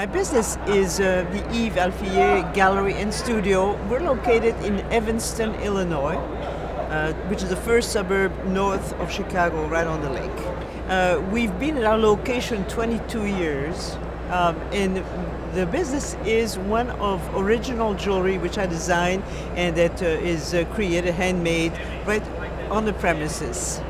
My business is the Alfille Gallery and Studio. We're located in Evanston, Illinois, which is the first suburb north of Chicago, right on the lake. We've been at our location 22 years, and the business is one of original jewelry which I design and that is created, handmade, right on the premises.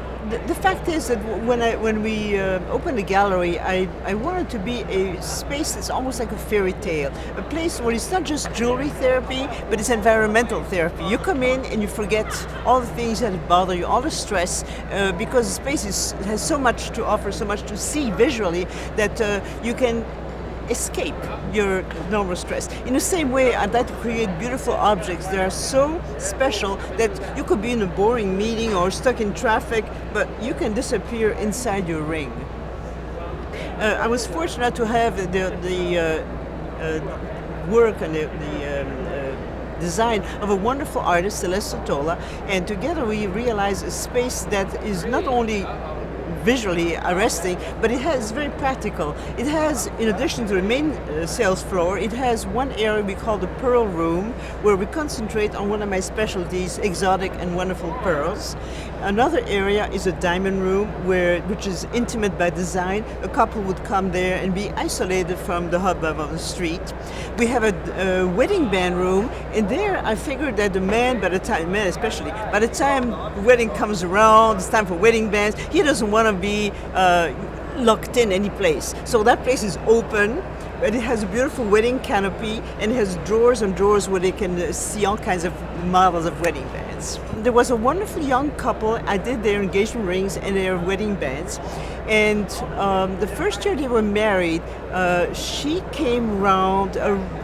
The fact is that when we opened the gallery, I wanted to be a space that's almost like a fairy tale, a place where it's not just jewelry therapy, but it's environmental therapy. You come in and you forget all the things that bother you, all the stress, because the space has so much to offer, so much to see visually that you can escape your normal stress. In the same way, I'd like to create beautiful objects that are so special that you could be in a boring meeting or stuck in traffic, but you can disappear inside your ring. I was fortunate to have the work and the design of a wonderful artist, Celeste Sotola, and together we realized a space that is not only visually arresting, but it's very practical. It has, in addition to the main sales floor, it has one area we call the Pearl Room, where we concentrate on one of my specialties, exotic and wonderful pearls. Another area is a diamond room, which is intimate by design. A couple would come there and be isolated from the hubbub of the street. We have a wedding band room, and there I figured that the man especially, by the time the wedding comes around, it's time for wedding bands, he doesn't want to be locked in any place. So that place is open, but it has a beautiful wedding canopy, and it has drawers and drawers where they can see all kinds of models of wedding bands. There was a wonderful young couple. I did their engagement rings and their wedding bands, and the first year they were married, she came around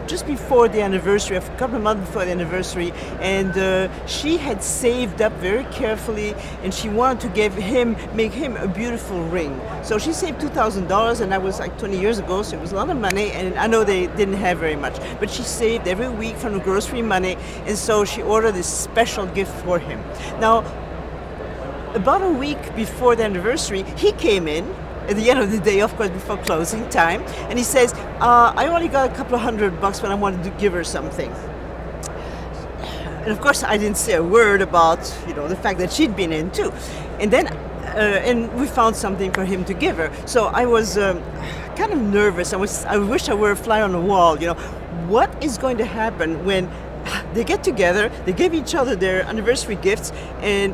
just before the anniversary, a couple of months before the anniversary, and she had saved up very carefully, and she wanted to make him a beautiful ring. So she saved $2,000, and that was like 20 years ago, so it was a lot of money, and I know they didn't have very much, but she saved every week from the grocery money, and so she ordered this special gift for him. Now, about a week before the anniversary, he came in at the end of the day, of course, before closing time, and he says, I only got a couple of $100, but I wanted to give her something. And of course, I didn't say a word about, the fact that she'd been in too. And then, and we found something for him to give her. So I was kind of nervous. I wish I were a fly on the wall. What is going to happen when they get together, they give each other their anniversary gifts, and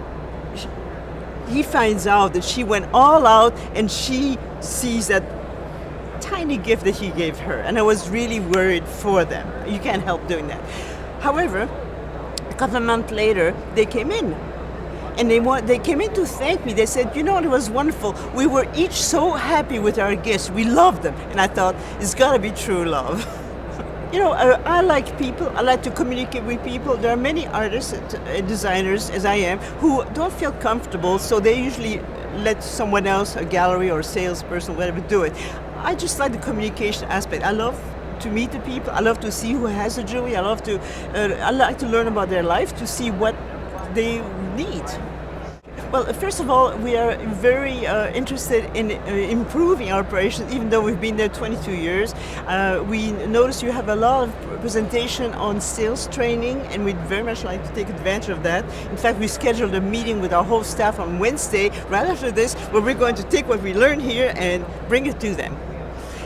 he finds out that she went all out and she sees that tiny gift that he gave her. And I was really worried for them. You can't help doing that. However, a couple of months later, they came in. And they came in to thank me. They said, it was wonderful. We were each so happy with our gifts. We loved them. And I thought, it's got to be true love. I like people. I like to communicate with people. There are many artists and designers, as I am, who don't feel comfortable, so they usually let someone else, a gallery or a salesperson, whatever, do it. I just like the communication aspect. I love to meet the people. I love to see who has the jewelry. I like to learn about their life to see what they need. Well, first of all, we are very interested in improving our operations, even though we've been there 22 years. We notice you have a lot of presentation on sales training, and we'd very much like to take advantage of that. In fact, we scheduled a meeting with our whole staff on Wednesday, right after this, where we're going to take what we learned here and bring it to them.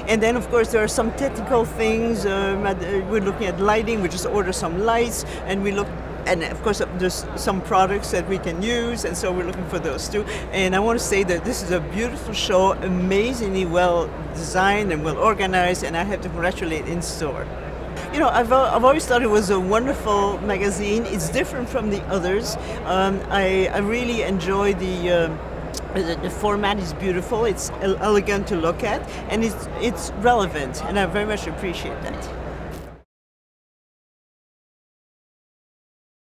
And then, of course, there are some technical things. We're looking at lighting. We just ordered some lights, and of course, there's some products that we can use, and so we're looking for those too. And I want to say that this is a beautiful show, amazingly well designed and well organized, and I have to congratulate in-store. I've always thought it was a wonderful magazine. It's different from the others. I really enjoy the format is beautiful. It's elegant to look at, and it's relevant, and I very much appreciate that.